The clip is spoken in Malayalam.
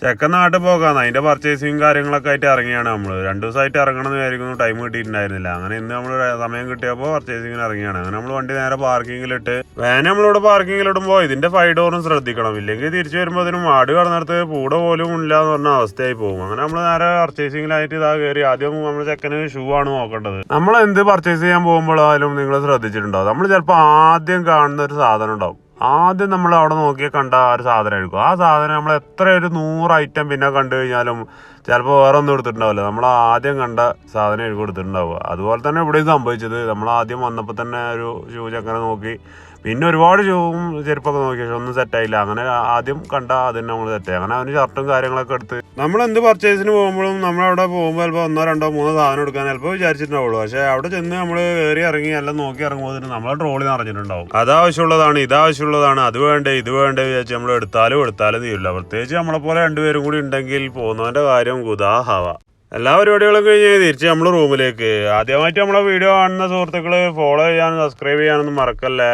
ചെക്കൻ നാട്ടിൽ പോകാന്ന് അതിന്റെ പർച്ചേസിങ് കാര്യങ്ങളൊക്കെ ആയിട്ട് ഇറങ്ങിയാണ് നമ്മള്. 2 ദിവസമായിട്ട് ഇറങ്ങണമെന്ന് വിചാരിക്കുന്നു, ടൈം കിട്ടിയിട്ടുണ്ടായിരുന്നില്ല. അങ്ങനെ ഇന്ന് നമ്മൾ സമയം കിട്ടിയപ്പോൾ പർച്ചേസിങ്ങിന് ഇറങ്ങിയാണ്. അങ്ങനെ നമ്മൾ വണ്ടി നേരെ പാർക്കിങ്ങിലിട്ട് വാൻ നമ്മളിവിടെ പാർക്കിങ്ങിലിടുമ്പോൾ ഇതിന്റെ 5 ഡോറും ശ്രദ്ധിക്കണം, ഇല്ലെങ്കിൽ തിരിച്ചു വരുമ്പോൾ അതിന് മാട് കടന്നിടത്ത് കൂടെ പോലും ഇല്ല എന്ന് പറഞ്ഞ അവസ്ഥയായി പോകും. അങ്ങനെ നമ്മൾ നേരെ പർച്ചേസിങ്ങിലായിട്ട് ഇതാ കയറി. ആദ്യം നമ്മൾ ചെക്കന് ഷൂ ആണ് നോക്കേണ്ടത്. നമ്മൾ എന്ത് പർച്ചേസ് ചെയ്യാൻ പോകുമ്പോഴായാലും നിങ്ങൾ ശ്രദ്ധിച്ചിട്ടുണ്ടാവും, നമ്മൾ ചിലപ്പോൾ ആദ്യം കാണുന്ന ഒരു സാധനം ഉണ്ടാവും. ആദ്യം നമ്മൾ അവിടെ നോക്കിയാൽ കണ്ട ആ ഒരു സാധനമായിരിക്കും. ആ സാധനം നമ്മൾ എത്ര ഒരു 100 ഐറ്റം പിന്നെ കണ്ടു കഴിഞ്ഞാലും ചിലപ്പോൾ വേറെ ഒന്നും എടുത്തിട്ടുണ്ടാവില്ല, നമ്മൾ ആദ്യം കണ്ട സാധനമായിരിക്കും എടുത്തിട്ടുണ്ടാവുക. അതുപോലെ തന്നെ ഇവിടെയും സംഭവിച്ചത്. നമ്മൾ ആദ്യം വന്നപ്പോൾ തന്നെ ഒരു ഷൂ ചെക്കനെ നോക്കി, പിന്നെ ഒരുപാട് ഷൂവും ചെരുപ്പൊക്കെ നോക്കി, പക്ഷെ ഒന്നും സെറ്റായില്ല. അങ്ങനെ ആദ്യം കണ്ട അതിന് നമ്മൾ സെറ്റായി. അങ്ങനെ അവന് ഷർട്ടും കാര്യങ്ങളൊക്കെ എടുത്ത് നമ്മൾ എന്ത് പർച്ചേസിന് പോകുമ്പോഴും നമ്മളവിടെ പോകുമ്പോൾ ചിലപ്പോൾ 1, 2, 3 സാധനം എടുക്കാൻ ചിലപ്പോൾ വിചാരിച്ചിട്ടുണ്ടാവുള്ളൂ. പക്ഷെ അവിടെ ചെന്ന് നമ്മൾ കയറി ഇറങ്ങി എല്ലാം നോക്കി ഇറങ്ങുമ്പോൾ നമ്മളെ ട്രോളി നിറഞ്ഞിട്ടുണ്ടാവും. അതാവശ്യമുള്ളതാണ്, ഇതാവശ്യമുള്ളതാണ്, അത് വേണ്ടേ ഇത് വേണ്ടേ വിചാരിച്ച് നമ്മൾ എടുത്താലും തീരില്ല. പ്രത്യേകിച്ച് നമ്മളെപ്പോലെ 2 പേരും കൂടി ഉണ്ടെങ്കിൽ പോകുന്നവൻ്റെ കാര്യം ഗുദാഹവ. എല്ലാ പരിപാടികളും കഴിഞ്ഞ് തിരിച്ച് നമ്മൾ റൂമിലേക്ക്. ആദ്യമായിട്ട് നമ്മളെ വീഡിയോ കാണുന്ന സുഹൃത്തുക്കൾ ഫോളോ ചെയ്യാനും സബ്സ്ക്രൈബ് ചെയ്യാനൊന്നും മറക്കല്ലേ.